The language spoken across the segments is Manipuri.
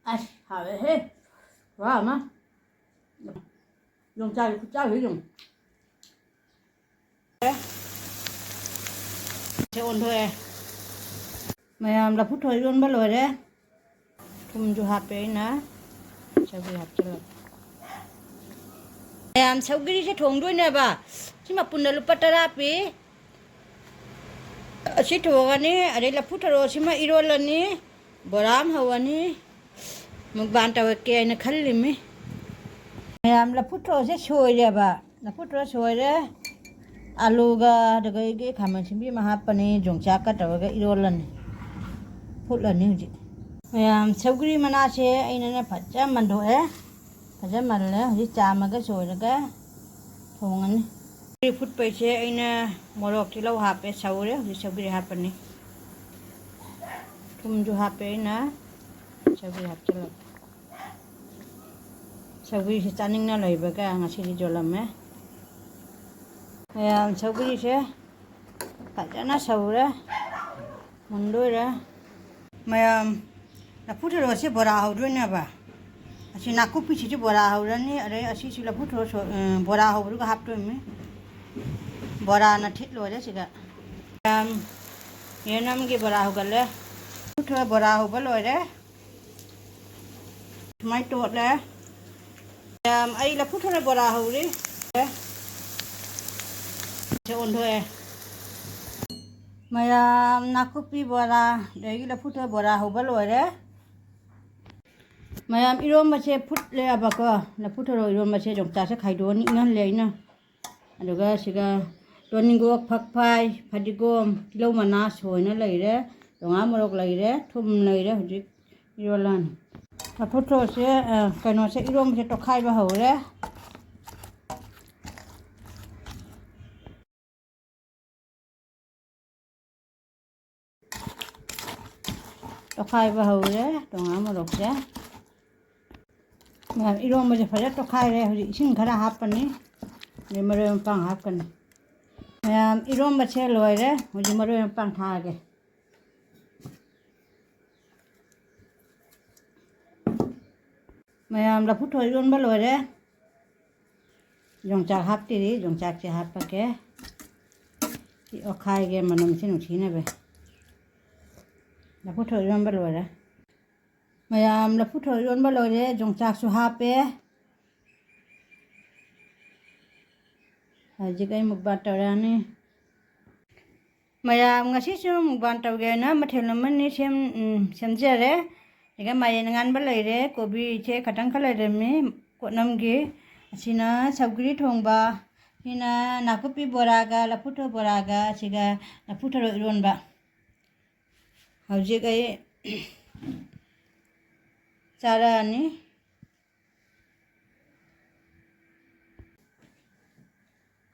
Ai, hả vậy hết. Quá mà. Dùng chai hữu dùng. Sẽ ổn thôi. Mày làm là phút thôi luôn bắt rồi đấy. Không cho hạt đấy nè. Sao bị hạt cho lắm. Mày làm sao cái sẽ thùng đuôi nè bà. Chứ mà bún lu patara pi. Sẽ thùng anh ấy, ở đây là phút rồi, chứ mà iro lần ní. Boram hầu anh ấy. Một bàn tàu kia nó khăn lìm ấy. Mày làm là phút rồi sẽ sôi đấy bà. Là phút rồi sôi đấy. Aluga cái khaman simbi mahapani jongchaka tawaga irolan phutlan ni huji mayam saugri manase aina na phaja mando phaja manle huji chamaga soiraga thongan phut pai che aina morok tilau hape saure huji saugri hapani thum ju hape na saugri hapchala saugri se chaning na laibaga ngasi di jolam mayam saugri se phaja saura mundoi ra mayam la phutro se bora hawdro na ba asi nakupi chi bora hawrani are asi si la phutro bora hawru ga hapto me bora na thit lo re siga yenam ge bora hawgale phutro bora hawba lo re mai to le ai la phutro bora hawri se on thôi mayam nakupi bora degi la phutro bora hawba lo re mayam irom mache phut le abako la phutro irom mache jongta se khai do ni ngan le na aduga siga toningo phakphai phadigom tilo mana soina leire donga morok leire thum leire hujik irolan la phutro se kaino se irom se to khai ba hore to khai ba hore donga morok se mayam irom mache phaja to khai re hujik sing khara hapani ne mare pang hapan mayam irom mache loire hujik mare pang thage mayam la phutro iron ba loire jongchak hapti ri jongchak che hapake ti okhai ge manam sinu thine be la phutro iron ba loire mayam la phutro iron ba loire jongchak su hape aji kai mukba tawrani mayam ngasi su mukban tawge na mathel namani semjare ega mayen ngan ba leire kobi che khatang khalai me konam ge asina saugri thongba hina nakupi boraga la phutro boraga siga la phutro iron ba hauji kai charani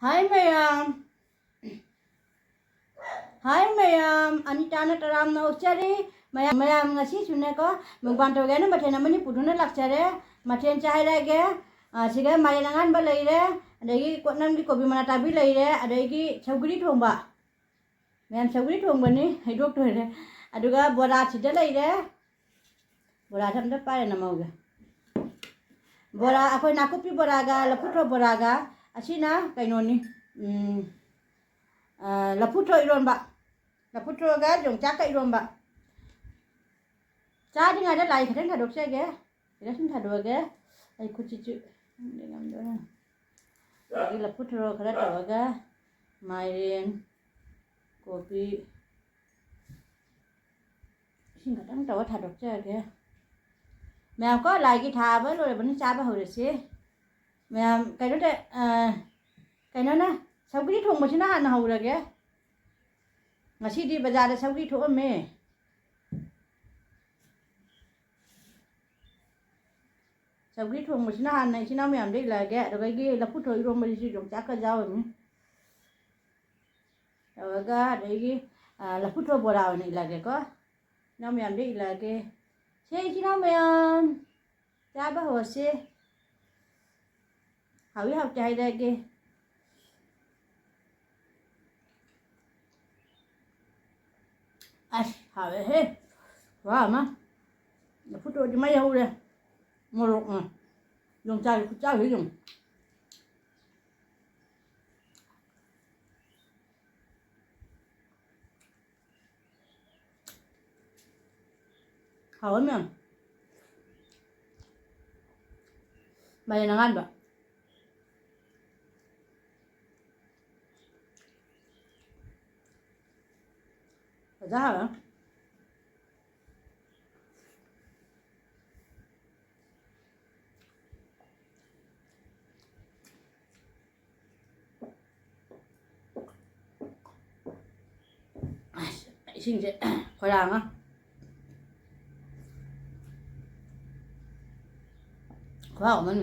Hi mayam Anita na taram na uchari mayam ngasi sune ko mukban to ge na mathena mani puduna lakchare mathen chai ra ge siga mayanangan ba leire adagi konam gi kobi mana tabi leire adagi saugri thongba mayam saugri thongba ni haidok to re aduga bora chida leire bora thamda pare na mauge bora akoi nakupi boraga la phutro boraga asina kaino ni la phutro iron ba la phutro ga jongchak ka iron ba cha dinga da lai khateng thadok se ge ira sin thadok ge ai khuchi chu ngam do na ai la phutro khara tawaga mairen kopi sin khatang tawa thadok se ge mèo có lại cái thà với rồi vẫn cha ba hồi được xí mèo cái đó đấy cái nó nè sau cái thùng mà xin nó ăn hầu được kìa mà xin đi bây giờ là sau cái thùng mẹ sau cái thùng mà xin nó ăn này xin nó mèo đi là kìa rồi cái kia là phút rồi rồi mà đi dùng chắc cái dao rồi rồi cái đấy cái là phút rồi bò đào này là kìa có nó mèo đi là kìa xe chứ nó mèo cha ba hồ xe hỏi học chạy đây kìa ai hỏi hết quá mà พุทโธจะไม่เอาเลยมรกอ่ะยงใจเจ้าหรือยงเขาเนี่ยใบนางอันแบบจ้าเหรอสิ่งจะคอยดังอ่ะข้าวมัน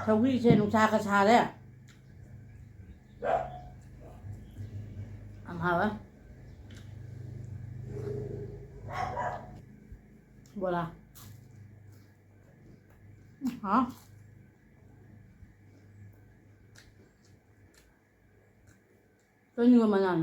ทวีเชนุชากระชาเลยอ่ะหาวะบัวละฮะตัวนี้มันนั่น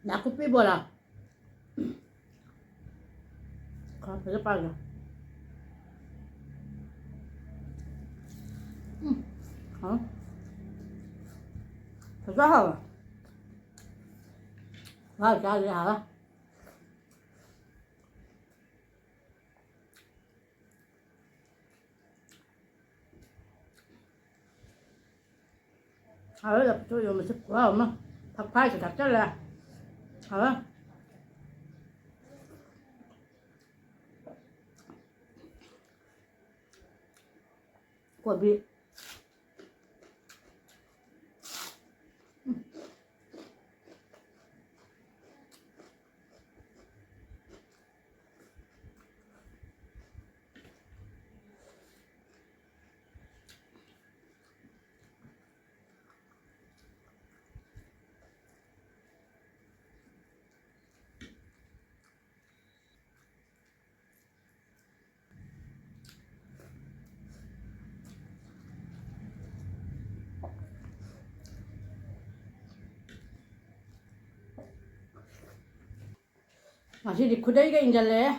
นักกุปีบัวละครับไปจะไปกันฮะไปก็เหรอว่าจะอะไรหรอlà tôi dùng mình xịt quá không á thật phai sự thật đó là hả quả bị masih di kudai ke injal ya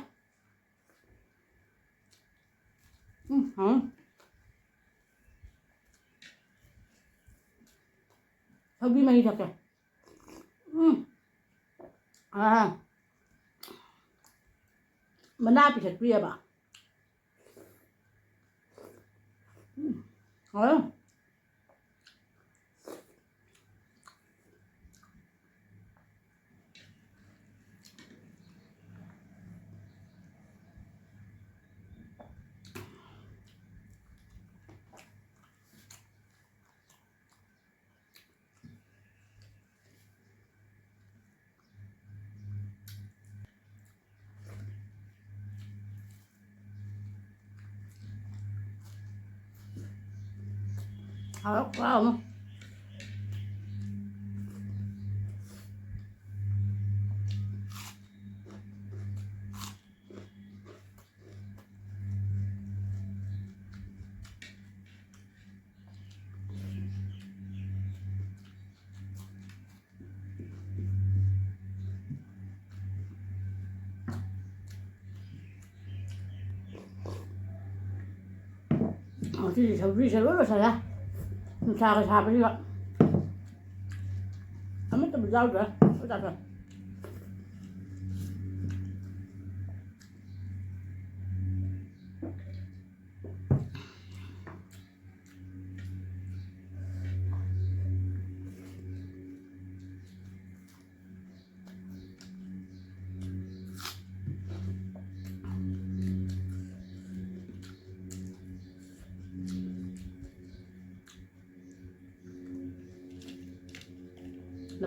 hobi main tak ya mana bisa pria ba wow thì thầu vi sẽ rất là ra xa cái xa cái gì vậy không biết tao bị đau rồi có đặt rồi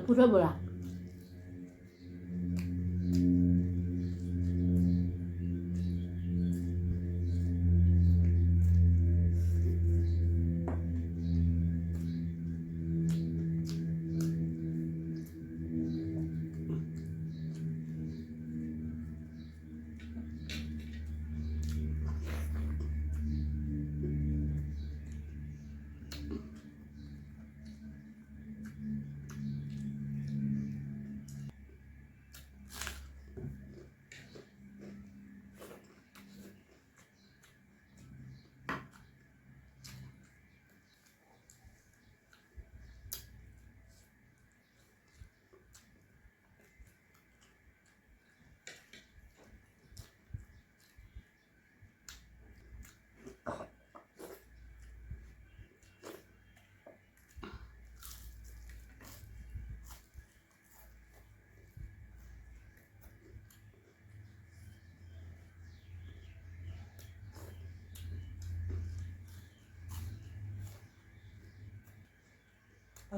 พูดด้วยบ่ล่ะ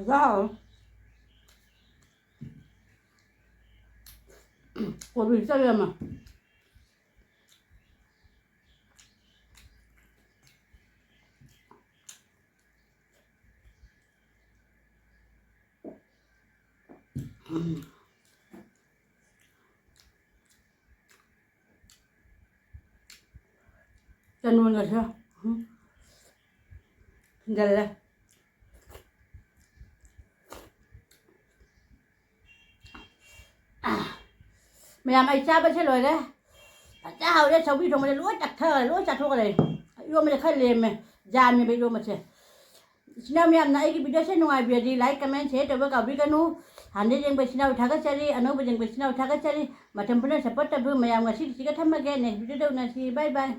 Sao? Của mình sao vậy mà? Chân luôn rồi chưa? Gần đây. Mày làm ai cha bên xe rồi đấy, cha hầu đấy sống đi rồi mày lúa chặt thôi cái này, yêu mày khai liền mày, già mày bị yêu mày chứ, nào mày làm này cái video xem ngoài video đi like comment share cho các bạn biết hắn đi bên nào thắc cái gì, anh bên nào thắc cái gì, mà thằng bên support tập mày làm cái gì cái thằng mà cái này video đâu này bye bye.